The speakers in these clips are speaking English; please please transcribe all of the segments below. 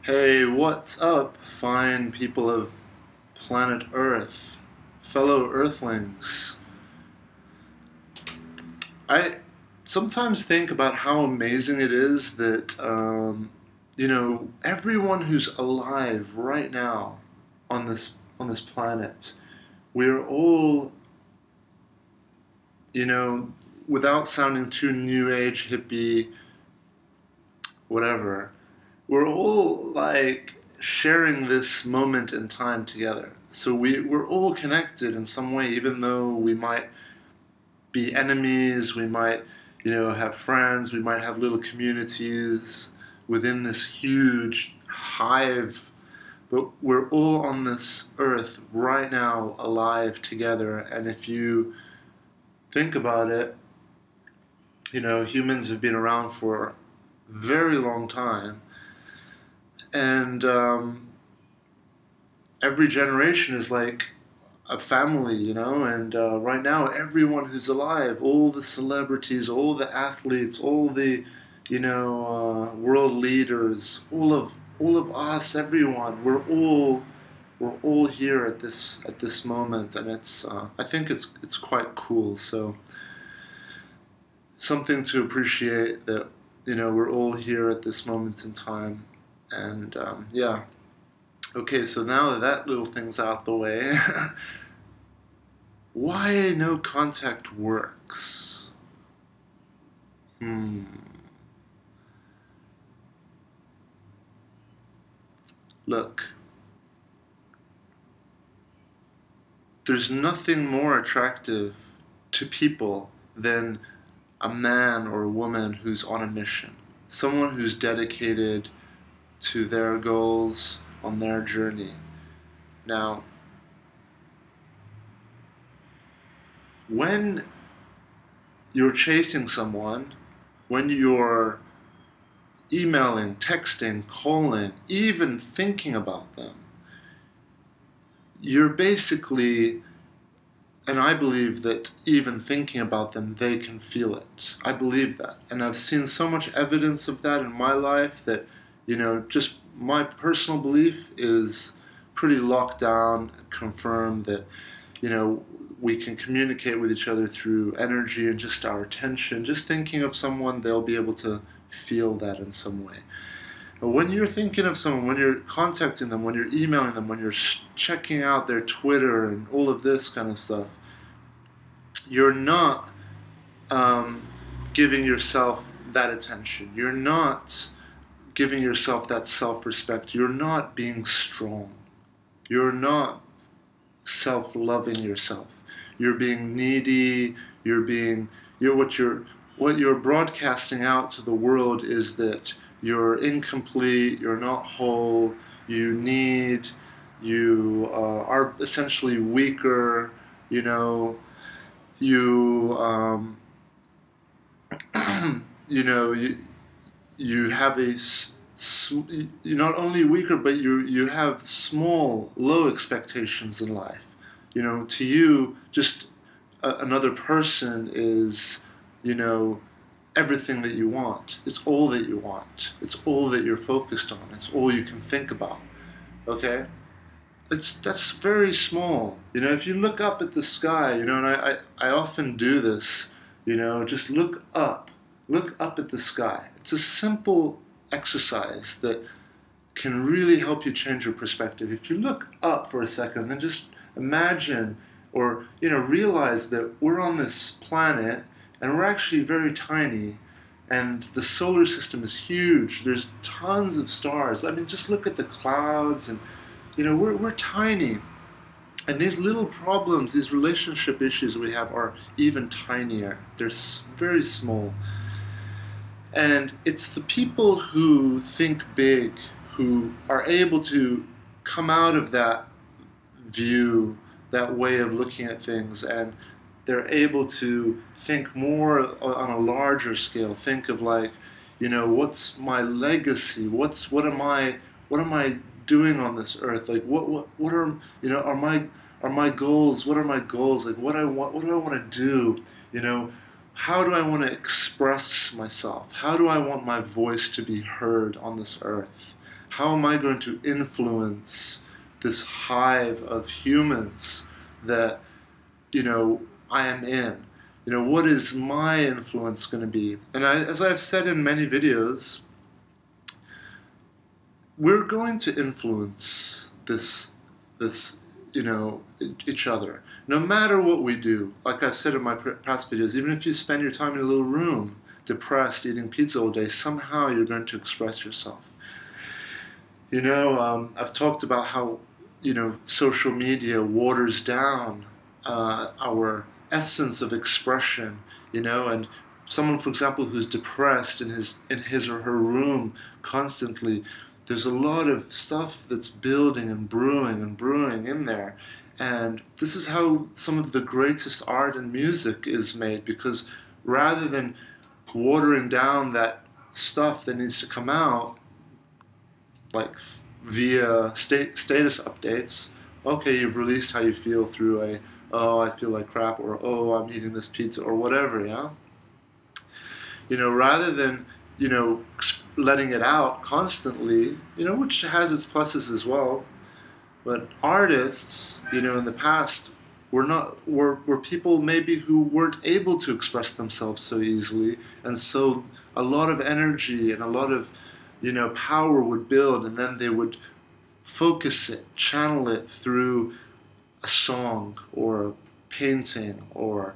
Hey, what's up, fine people of planet Earth, fellow Earthlings? I sometimes think about how amazing it is that, everyone who's alive right now on this planet, we're all, you know, without sounding too new age, hippie, whatever, we're all like sharing this moment in time together. So we're all connected in some way, even though we might be enemies, we might, have friends, we might have little communities within this huge hive, but we're all on this earth right now, alive together. And if you think about it, humans have been around for a very long time, and every generation is like a family, and right now everyone who's alive, all the celebrities, all the athletes, all the, world leaders, all of us, everyone, we're all here at this moment, and it's I think it's quite cool. So something to appreciate that we're all here at this moment in time, and yeah. Okay, so now that that little thing's out the way, why no contact works? Hmm. Look, there's nothing more attractive to people than a man or a woman who's on a mission. Someone who's dedicated to their goals on their journey. Now, when you're chasing someone, when you're emailing, texting, calling, even thinking about them, you're basically, and I believe that even thinking about them, they can feel it. I believe that. And I've seen so much evidence of that in my life that, just my personal belief is pretty locked down, confirmed that, we can communicate with each other through energy and just our attention. Just thinking of someone, they'll be able to feel that in some way. But when you're thinking of someone, when you're contacting them, when you're emailing them, when you're checking out their Twitter and all of this kind of stuff, you're not giving yourself that attention. You're not giving yourself that self-respect. You're not being strong. You're not self-loving yourself. You're being needy. What you're broadcasting out to the world is that you're incomplete, you're not whole, you are essentially weaker, you know, you, you know, you, you have you're not only weaker, but you have small, low expectations in life. To you, just another person is, you know, everything that you want. It's all that you want. It's all that you're focused on. It's all you can think about. Okay? That's very small. If you look up at the sky, and I often do this, just look up. Look up at the sky. It's a simple exercise that can really help you change your perspective. If you look up for a second, then just imagine or realize that we're on this planet and we're actually very tiny, and the solar system is huge. There's tons of stars. I mean, just look at the clouds, and we're tiny. And these little problems, these relationship issues we have are even tinier. They're very small. And it's the people who think big, who are able to come out of that view, that way of looking at things, and they're able to think more on a larger scale. Think of like, what's my legacy? What am I doing on this earth? Like what are are my goals? What are my goals? Like what do I want to do? How do I want to express myself? How do I want my voice to be heard on this earth? How am I going to influence this hive of humans that, I am in? What is my influence going to be? And as I've said in many videos, we're going to influence each other. No matter what we do, like I said in my past videos, even if you spend your time in a little room, depressed, eating pizza all day, somehow you're going to express yourself. I've talked about how, social media waters down our essence of expression, and someone, for example, who's depressed in his or her room constantly, there's a lot of stuff that's building and brewing in there. And this is how some of the greatest art and music is made, because rather than watering down that stuff that needs to come out, like via status updates, okay, you've released how you feel through oh, I feel like crap, or oh, I'm eating this pizza, or whatever, yeah? Rather than, letting it out constantly, which has its pluses as well. But artists, in the past, were people maybe who weren't able to express themselves so easily, and so a lot of energy and a lot of, power would build, and then they would focus it, channel it through a song or a painting, or,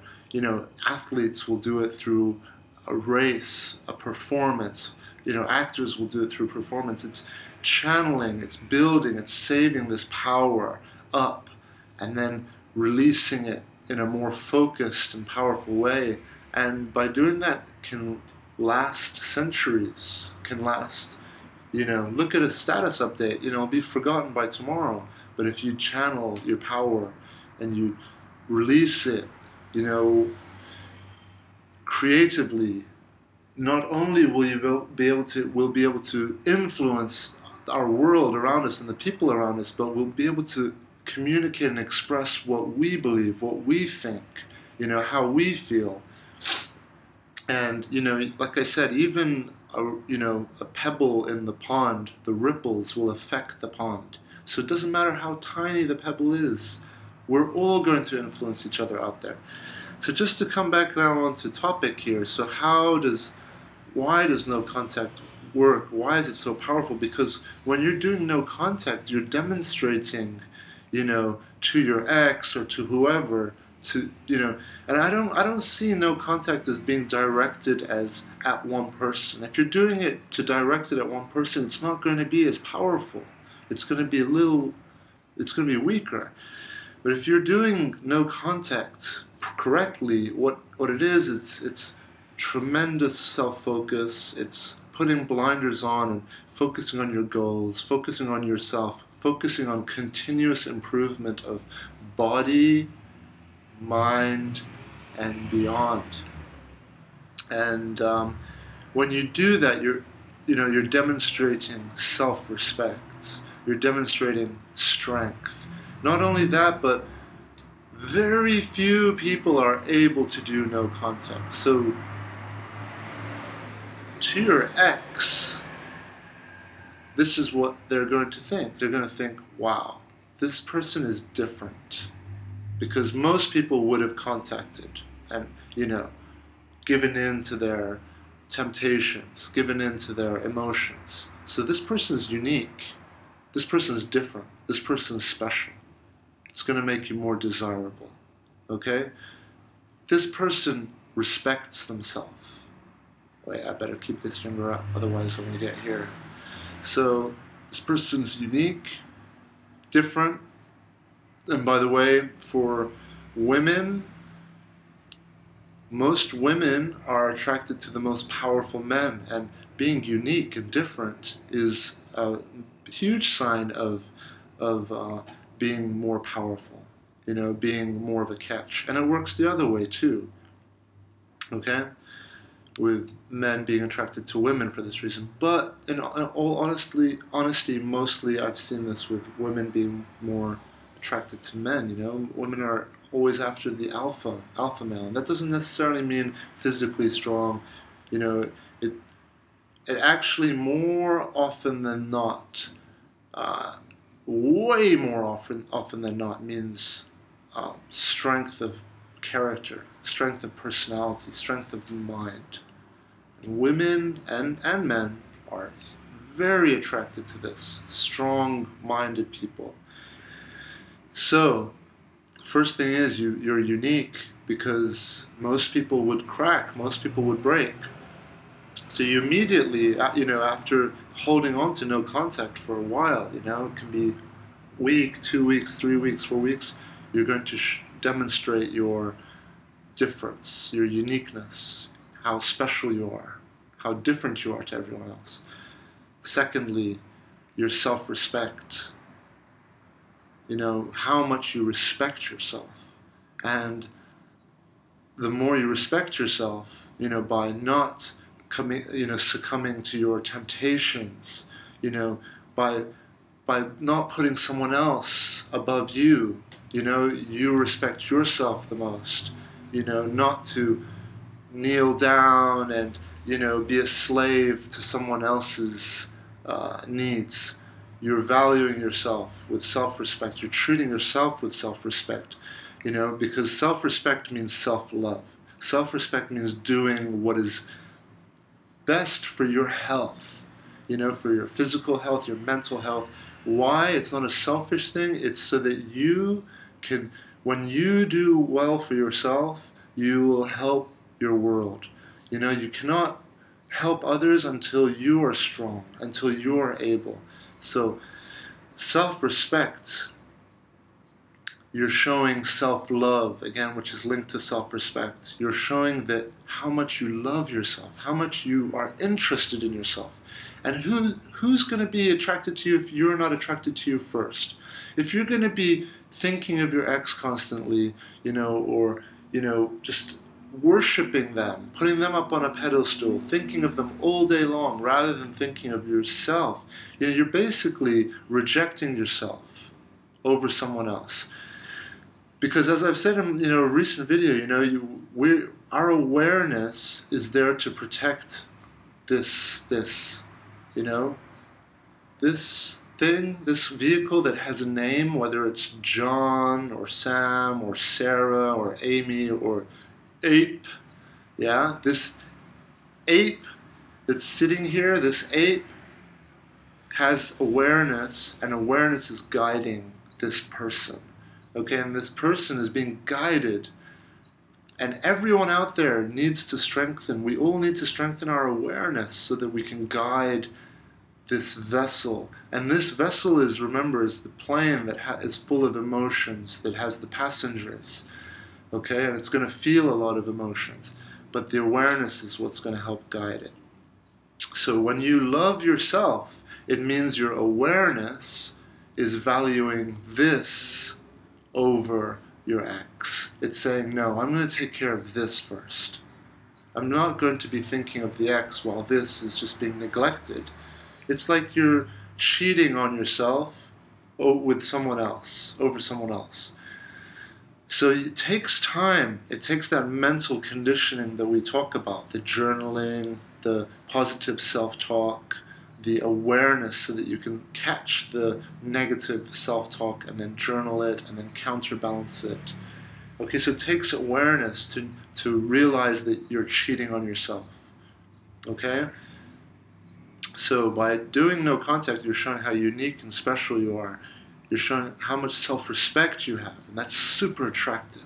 athletes will do it through a race, a performance. Actors will do it through performance. It's channeling, it's building, it's saving this power up, and then releasing it in a more focused and powerful way. And by doing that, can last centuries, can last, look at a status update, it'll be forgotten by tomorrow. But if you channel your power and you release it, creatively, not only will you be able to influence our world around us and the people around us, but we'll be able to communicate and express what we believe, what we think, how we feel. And like I said, even a pebble in the pond, the ripples will affect the pond. So it doesn't matter how tiny the pebble is, we're all going to influence each other out there. So just to come back now onto topic here, so why does no contact work? Why is it so powerful? Because when you're doing no contact, you're demonstrating, to your ex or to whoever, and I don't see no contact as being directed as at one person. If you're doing it to direct it at one person, it's not going to be as powerful. It's going to be it's going to be weaker. But if you're doing no contact correctly, what it is, it's tremendous self-focus. It's putting blinders on and focusing on your goals, focusing on yourself, focusing on continuous improvement of body, mind, and beyond. And when you do that, you're demonstrating self-respect. You're demonstrating strength. Not only that, but very few people are able to do no contact. So to your ex, this is what they're going to think. They're going to think, wow, this person is different. Because most people would have contacted and, given in to their temptations, given in to their emotions. So this person is unique. This person is different. This person is special. It's going to make you more desirable. Okay? This person respects themselves. Wait, I better keep this finger up, otherwise when we get here. So this person's unique, different. And by the way, for women, most women are attracted to the most powerful men, and being unique and different is a huge sign of being more powerful, being more of a catch. And it works the other way too, okay? With men being attracted to women for this reason. But in all honesty, mostly I've seen this with women being more attracted to men. Women are always after the alpha male, and that doesn't necessarily mean physically strong. it actually more often than not, way more often than not, means strength of character, strength of personality, strength of mind. And women and men are very attracted to this, strong-minded people. So, first thing is you're unique because most people would crack, most people would break. So you immediately, after holding on to no contact for a while, it can be a week, 2 weeks, 3 weeks, 4 weeks, you're going to demonstrate your difference, your uniqueness, how special you are, how different you are to everyone else. Secondly, your self-respect, how much you respect yourself. And the more you respect yourself, by not succumbing to your temptations, by not putting someone else above you, you respect yourself the most, not to kneel down and, be a slave to someone else's needs. You're valuing yourself with self-respect. You're treating yourself with self-respect, because self-respect means self-love. Self-respect means doing what is best for your health, for your physical health, your mental health. Why? It's not a selfish thing. It's so that you can, when you do well for yourself, you will help your world. You cannot help others until you are strong, until you are able. So, self-respect, you're showing self-love, again, which is linked to self-respect. You're showing that how much you love yourself, how much you are interested in yourself. And who's going to be attracted to you if you're not attracted to you first? If you're going to be thinking of your ex constantly, or, just worshiping them, putting them up on a pedestal, thinking of them all day long rather than thinking of yourself, you're basically rejecting yourself over someone else. Because as I've said in a recent video, our awareness is there to protect this thing, this vehicle that has a name, whether it's John or Sam or Sarah or Amy or ape. Yeah, this ape that's sitting here, this ape has awareness, and awareness is guiding this person. Okay, and this person is being guided, and everyone out there needs to strengthen. We all need to strengthen our awareness so that we can guide this vessel. And this vessel is, remember, is the plane that is full of emotions, that has the passengers. Okay, and it's going to feel a lot of emotions, but the awareness is what's going to help guide it. So when you love yourself, it means your awareness is valuing this over your ex. It's saying, no, I'm going to take care of this first. I'm not going to be thinking of the ex while this is just being neglected. It's like you're cheating on yourself with someone else, over someone else. So it takes time. It takes that mental conditioning that we talk about, the journaling, the positive self-talk, the awareness so that you can catch the negative self-talk and then journal it and then counterbalance it. Okay, so it takes awareness to realize that you're cheating on yourself. Okay? So by doing no contact, you're showing how unique and special you are. You're showing how much self-respect you have, and that's super attractive,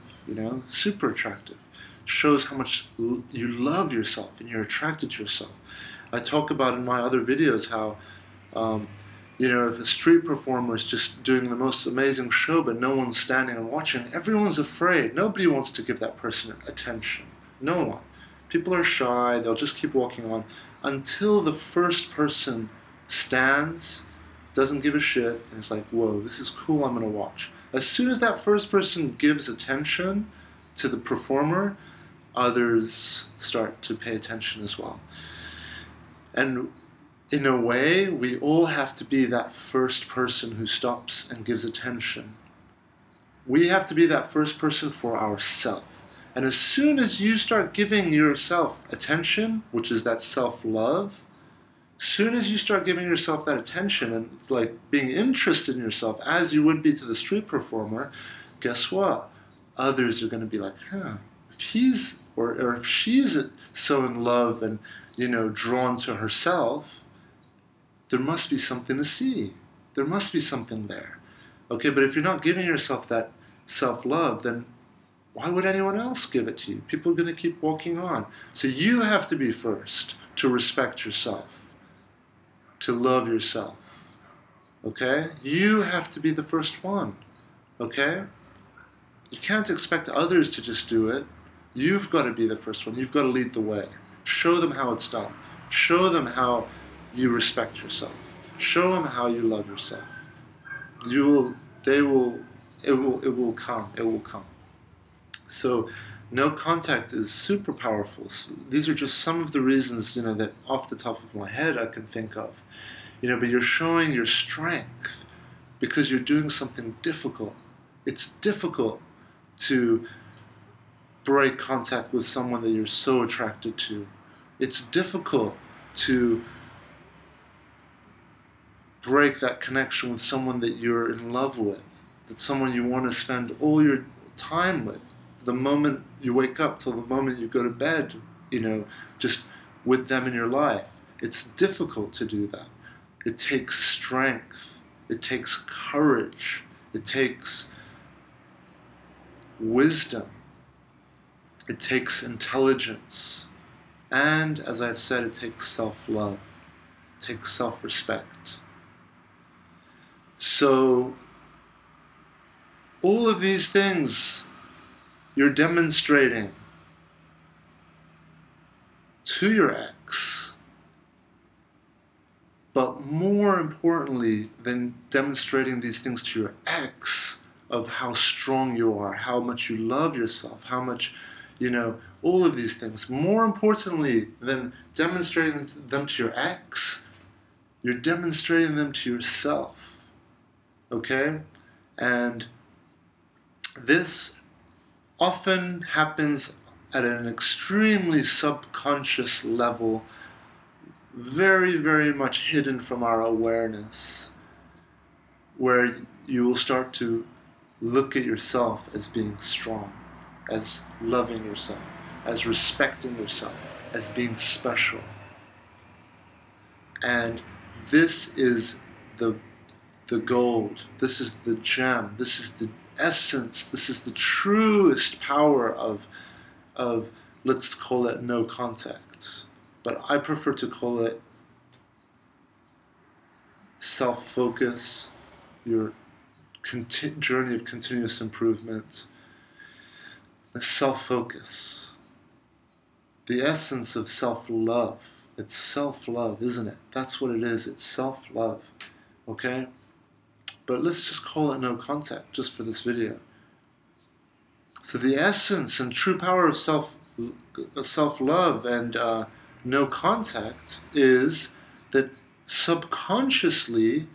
super attractive. Shows how much you love yourself and you're attracted to yourself. I talk about in my other videos how, if a street performer is just doing the most amazing show but no one's standing and watching, everyone's afraid. Nobody wants to give that person attention. No one. People are shy, they'll just keep walking on until the first person stands, doesn't give a shit, and it's like, whoa, this is cool, I'm going to watch. As soon as that first person gives attention to the performer, others start to pay attention as well. And in a way, we all have to be that first person who stops and gives attention. We have to be that first person for ourselves. And as soon as you start giving yourself attention, which is that self-love, Soon as you start giving yourself that attention and like being interested in yourself as you would be to the street performer, guess what? Others are going to be like, huh, if he's or if she's so in love and, you know, drawn to herself, there must be something to see. There must be something there. Okay, but if you're not giving yourself that self-love, then why would anyone else give it to you? People are going to keep walking on. So you have to be first to respect yourself, to love yourself. Okay? You have to be the first one. Okay? You can't expect others to just do it. You've got to be the first one. You've got to lead the way. Show them how it's done. Show them how you respect yourself. Show them how you love yourself. It will come. It will come. So no contact is super powerful. So these are just some of the reasons, you know, that off the top of my head I can think of. You know, but you're showing your strength because you're doing something difficult. It's difficult to break contact with someone that you're so attracted to. It's difficult to break that connection with someone that you're in love with, that's someone you want to spend all your time with, the moment you wake up till the moment you go to bed, you know, just with them in your life. It's difficult to do that. It takes strength. It takes courage. It takes wisdom. It takes intelligence. And, as I've said, it takes self-love. It takes self-respect. So, all of these things you're demonstrating to your ex, but more importantly than demonstrating these things to your ex, of how strong you are, how much you love yourself, how much, you know, all of these things. More importantly than demonstrating them to your ex, you're demonstrating them to yourself. Okay? And this often happens at an extremely subconscious level, very, very much hidden from our awareness, where you will start to look at yourself as being strong, as loving yourself, as respecting yourself, as being special. And this is the gold, this is the gem, this is the essence, this is the truest power of let's call it no contact. But I prefer to call it self-focus, your journey of continuous improvement, self-focus, the essence of self-love. It's self-love, isn't it? That's what it is. It's self-love, okay? But let's just call it no contact, just for this video. So the essence and true power of self-love and no contact is that subconsciously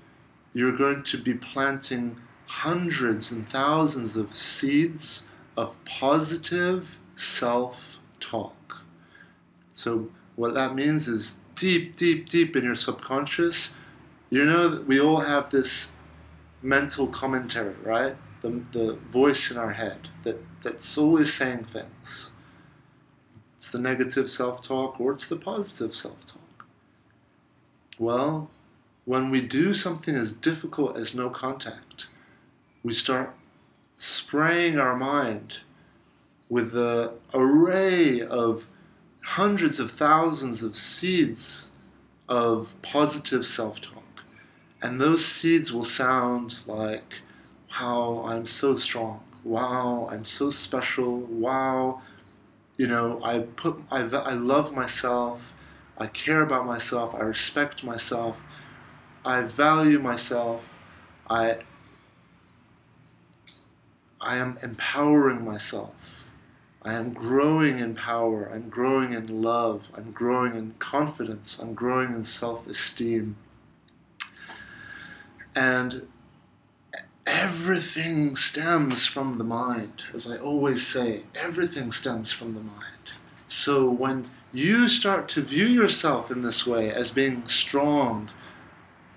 you're going to be planting hundreds and thousands of seeds of positive self-talk. So what that means is deep, deep, deep in your subconscious, you know that we all have this mental commentary, right? The voice in our head that's always saying things. It's the negative self-talk or it's the positive self-talk. Well, when we do something as difficult as no contact, we start spraying our mind with the array of hundreds of thousands of seeds of positive self-talk. And those seeds will sound like, wow, I'm so strong. Wow, I'm so special. Wow, you know, I love myself. I care about myself. I respect myself. I value myself. I am empowering myself. I am growing in power. I'm growing in love. I'm growing in confidence. I'm growing in self-esteem. And everything stems from the mind. As I always say, everything stems from the mind. So when you start to view yourself in this way as being strong,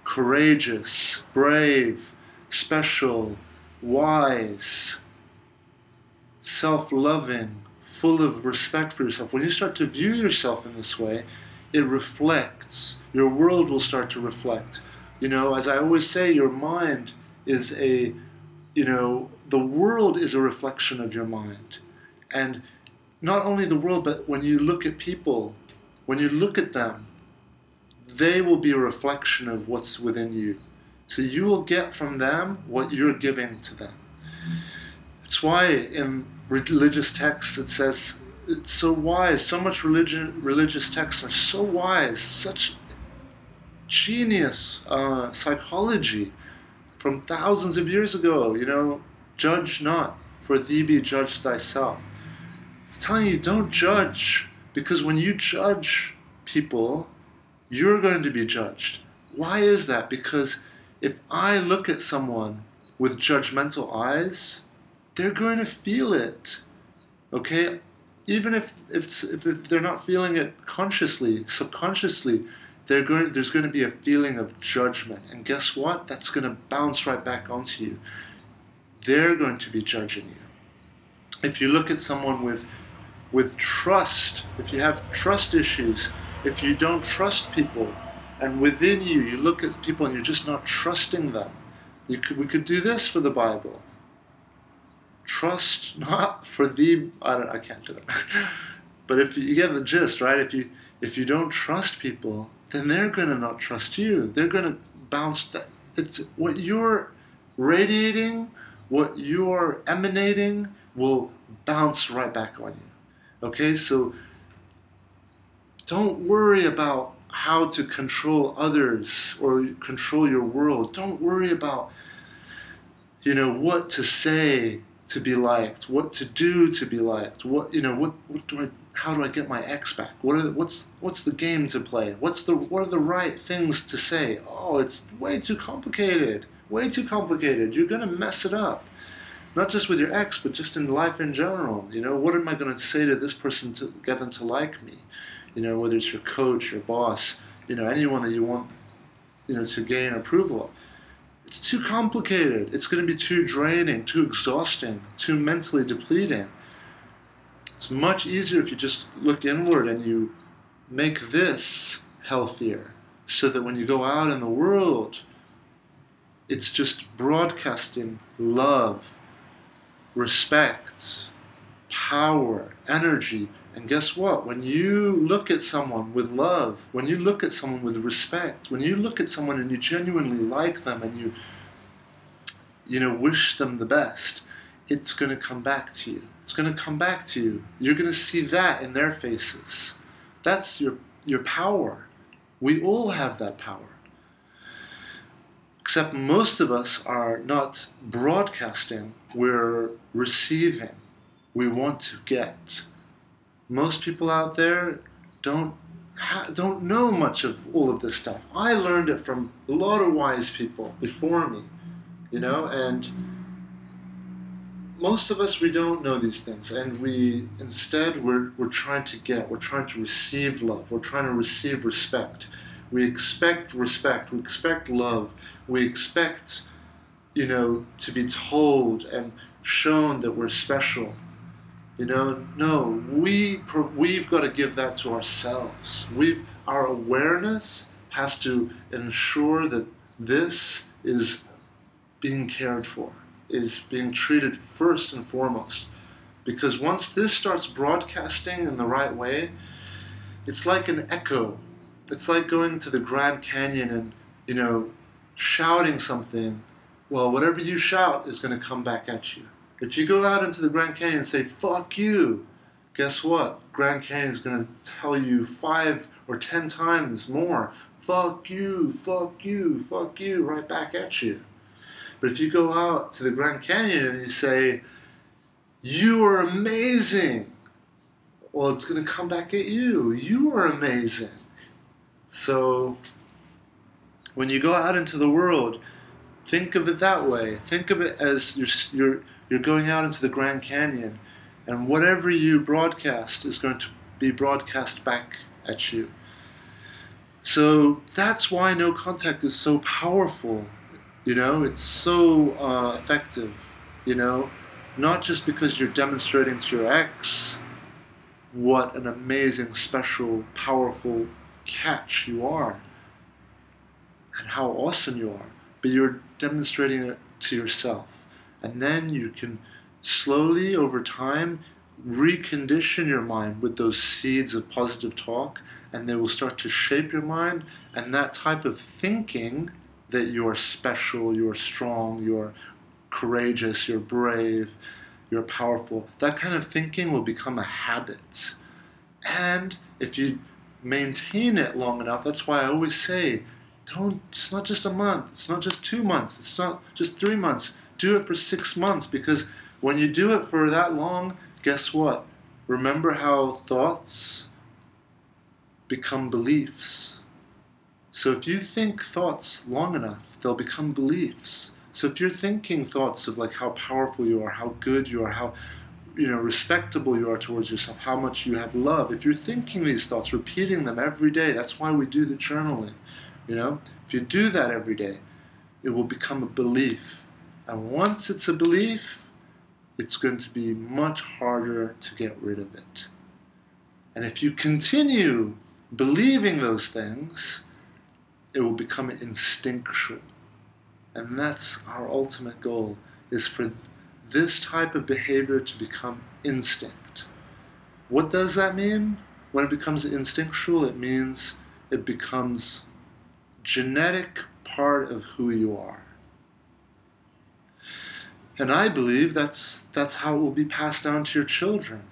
courageous, brave, special, wise, self-loving, full of respect for yourself, when you start to view yourself in this way, it reflects. Your world will start to reflect. As I always say, your mind is the world is a reflection of your mind. And not only the world, but when you look at people, when you look at them, they will be a reflection of what's within you. So you will get from them what you're giving to them. It's why in religious texts it says, it's so wise, so much religious texts are so wise, such genius psychology from thousands of years ago, judge not, for thee be judged thyself. It's telling you, don't judge, because when you judge people, you're going to be judged. Why is that? Because if I look at someone with judgmental eyes, they're going to feel it, okay? Even if they're not feeling it consciously, subconsciously, there's going to be a feeling of judgment. And guess what? That's going to bounce right back onto you. They're going to be judging you. If you look at someone with trust, if you have trust issues, if you don't trust people, and within you, you look at people and you're just not trusting them, we could do this for the Bible. Trust not for thee. I can't do it. But if you get the gist, right? If you don't trust people, then they're going to not trust you. They're going to bounce. It's what you're radiating, what you're emanating will bounce right back on you. Okay, so don't worry about how to control others or control your world. Don't worry about, what to say to be liked, what to do to be liked, how do I get my ex back? What's the game to play? What are the right things to say? Oh, it's way too complicated. Way too complicated. You're gonna mess it up. Not just with your ex, but just in life in general. What am I gonna say to this person to get them to like me? Whether it's your coach, your boss, anyone that you want, to gain approval of. It's too complicated. It's going to be too draining, too exhausting, too mentally depleting. It's much easier if you just look inward and you make this healthier so that when you go out in the world, it's just broadcasting love, respect, power, energy. And guess what? When you look at someone with love, when you look at someone with respect, when you look at someone and you genuinely like them and you wish them the best, it's going to come back to you. It's going to come back to you. You're going to see that in their faces. That's your power. We all have that power. Except most of us are not broadcasting, we're receiving. We want to get. Most people out there don't know much of all of this stuff. I learned it from a lot of wise people before me, and most of us, we don't know these things, and instead we're trying to get, we're trying to receive love, we're trying to receive respect. We expect respect, we expect love, we expect, to be told and shown that we're special. No, we've got to give that to ourselves. Our awareness has to ensure that this is being cared for, is being treated first and foremost. Because once this starts broadcasting in the right way, it's like an echo. It's like going to the Grand Canyon and, shouting something. Well, whatever you shout is going to come back at you. If you go out into the Grand Canyon and say, fuck you, guess what? Grand Canyon is going to tell you 5 or 10 times more, fuck you, fuck you, fuck you, right back at you. But if you go out to the Grand Canyon and you say, you are amazing, well, it's going to come back at you. You are amazing. So when you go out into the world, think of it that way. Think of it as you're going out into the Grand Canyon, and whatever you broadcast is going to be broadcast back at you. So that's why no contact is so powerful. It's so effective. Not just because you're demonstrating to your ex what an amazing, special, powerful catch you are and how awesome you are, but you're demonstrating it to yourself. And then you can slowly, over time, recondition your mind with those seeds of positive talk, and they will start to shape your mind. And that type of thinking that you're special, you're strong, you're courageous, you're brave, you're powerful, that kind of thinking will become a habit. And if you maintain it long enough, that's why I always say, it's not just a month, it's not just 2 months, it's not just 3 months. Do it for 6 months, because when you do it for that long, guess what? Remember how thoughts become beliefs. So if you think thoughts long enough, they'll become beliefs. So if you're thinking thoughts of like how powerful you are, how good you are, how respectable you are towards yourself, how much you have love, if you're thinking these thoughts, repeating them every day, that's why we do the journaling. If you do that every day, it will become a belief. And once it's a belief, it's going to be much harder to get rid of it. And if you continue believing those things, it will become instinctual. And that's our ultimate goal, is for this type of behavior to become instinct. What does that mean? When it becomes instinctual, it means it becomes genetic part of who you are. And I believe that's how it will be passed down to your children,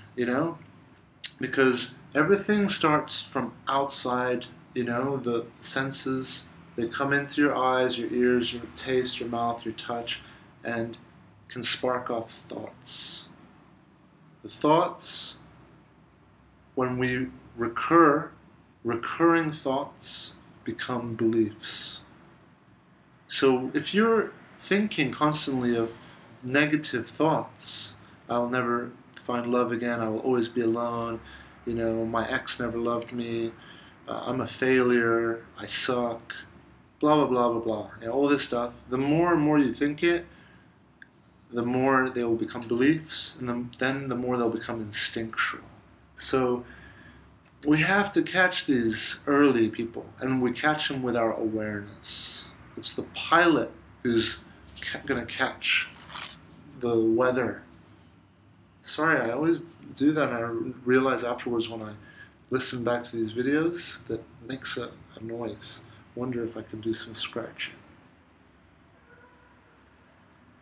because everything starts from outside, the senses, they come in through your eyes, your ears, your taste, your mouth, your touch, and can spark off thoughts. The thoughts, when we recurring thoughts become beliefs. So if you're thinking constantly of negative thoughts, I'll never find love again, I will always be alone, my ex never loved me, I'm a failure, I suck, blah, blah, blah, blah, blah, all this stuff, the more and more you think it, the more they will become beliefs, and then the more they'll become instinctual. So we have to catch these early, people, and we catch them with our awareness. It's the pilot who's going to catch the weather. Sorry, I always do that, and I realize afterwards when I listen back to these videos that makes a noise. Wonder if I can do some scratching.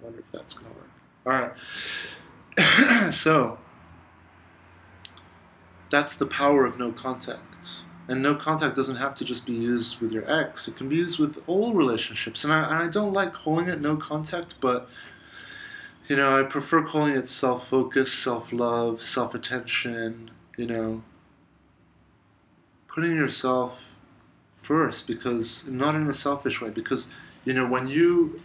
Wonder if that's going to work. Alright. So, that's the power of no contact. And no contact doesn't have to just be used with your ex. It can be used with all relationships. And I don't like calling it no contact, but I prefer calling it self-focus, self-love, self-attention, putting yourself first, because not in a selfish way, because when you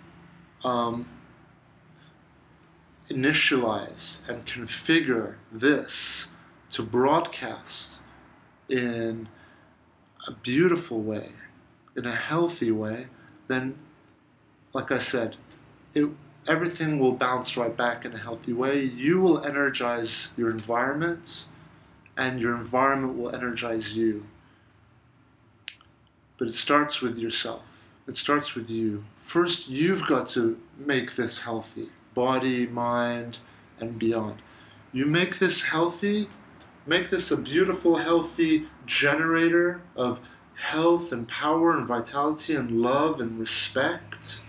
initialize and configure this to broadcast in a beautiful way, in a healthy way, then, like I said, everything will bounce right back in a healthy way. You will energize your environment, and your environment will energize you. But it starts with yourself. It starts with you. First, you've got to make this healthy. Body, mind, and beyond. You make this healthy, make this a beautiful, healthy generator of health and power and vitality and love and respect,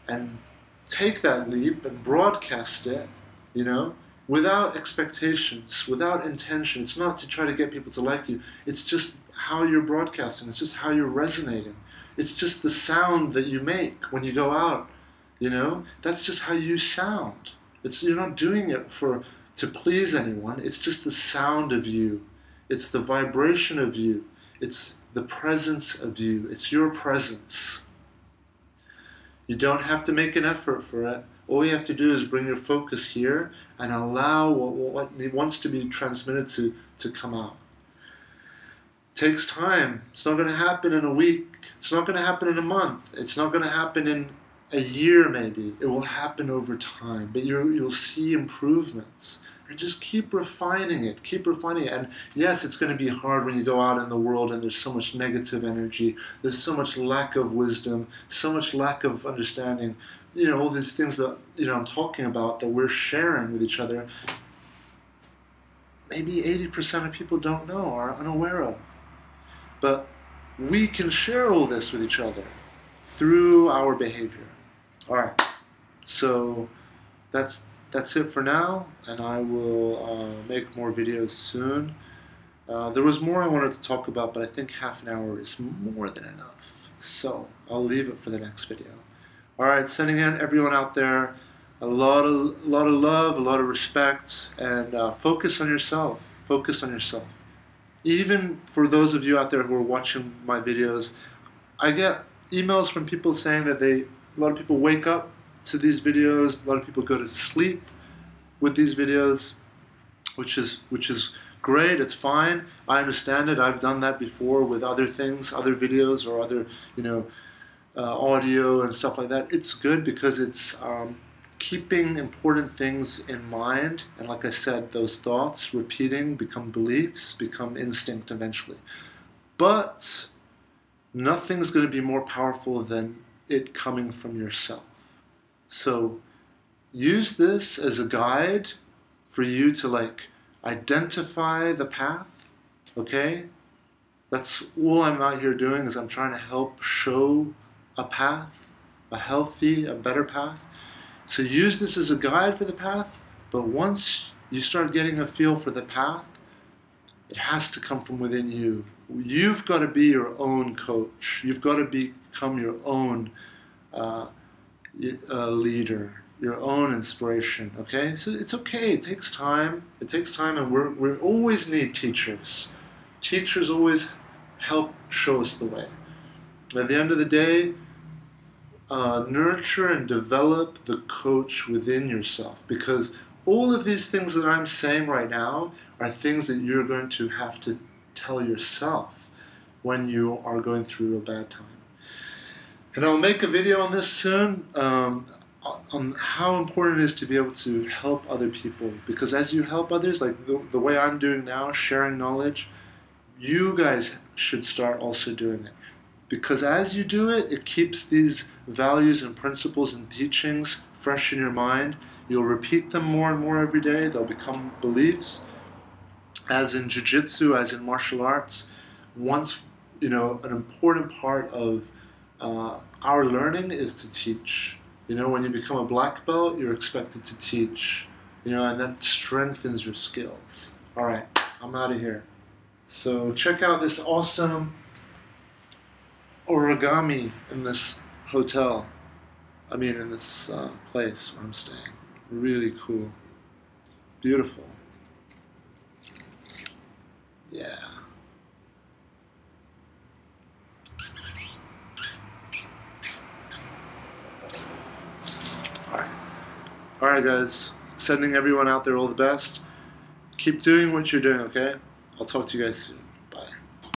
and take that leap and broadcast it, without expectations, without intention. It's not to try to get people to like you. It's just how you're broadcasting. It's just how you're resonating. It's just the sound that you make when you go out, That's just how you sound. You're not doing it to please anyone. It's just the sound of you. It's the vibration of you. It's the presence of you. It's your presence. You don't have to make an effort for it. All you have to do is bring your focus here and allow what wants to be transmitted to come out. takes time. It's not going to happen in a week. It's not going to happen in a month. It's not going to happen in a year maybe. It will happen over time. But you'll see improvements. And just keep refining it. Keep refining it. And yes, it's going to be hard when you go out in the world and there's so much negative energy. There's so much lack of wisdom. So much lack of understanding. You know, all these things that, you know, I'm talking about that we're sharing with each other. Maybe 80% of people don't know, are unaware of. But we can share all this with each other through our behavior. All right, so that's it for now, and I will make more videos soon. There was more I wanted to talk about, but I think half an hour is more than enough. So I'll leave it for the next video. All right, sending in everyone out there a lot of love, a lot of respect, and focus on yourself. Focus on yourself. Even for those of you out there who are watching my videos, I get emails from people saying that a lot of people wake up to these videos, a lot of people go to sleep with these videos, which is great. It's fine. I understand it. I've done that before with other things, other videos, or other, you know, audio and stuff like that. It's good because it's keeping important things in mind, and like I said, those thoughts repeating become beliefs, become instinct eventually. But nothing's going to be more powerful than it coming from yourself. So use this as a guide for you to like identify the path, okay? That's all I'm out here doing, is I'm trying to help show a path, a healthy, a better path. So use this as a guide for the path, but once you start getting a feel for the path, it has to come from within you. You've got to be your own coach. You've got to become your own leader, your own inspiration, okay? So it's okay, it takes time. It takes time, and we always need teachers. Teachers always help show us the way. At the end of the day, nurture and develop the coach within yourself, because all of these things that I'm saying right now are things that you're going to have to tell yourself when you are going through a bad time. And I'll make a video on this soon, on how important it is to be able to help other people, because as you help others, like the way I'm doing now, sharing knowledge, you guys should start also doing it. Because as you do it, it keeps these values and principles and teachings fresh in your mind. You'll repeat them more and more every day. They'll become beliefs. As in jiu-jitsu, as in martial arts, once, you know, an important part of our learning is to teach. You know, when you become a black belt, you're expected to teach. You know, and that strengthens your skills. All right, I'm out of here. So check out this awesome origami in this hotel. I mean, in this place where I'm staying. Really cool. Beautiful. Yeah. All right, guys. Sending everyone out there all the best. Keep doing what you're doing, okay? I'll talk to you guys soon.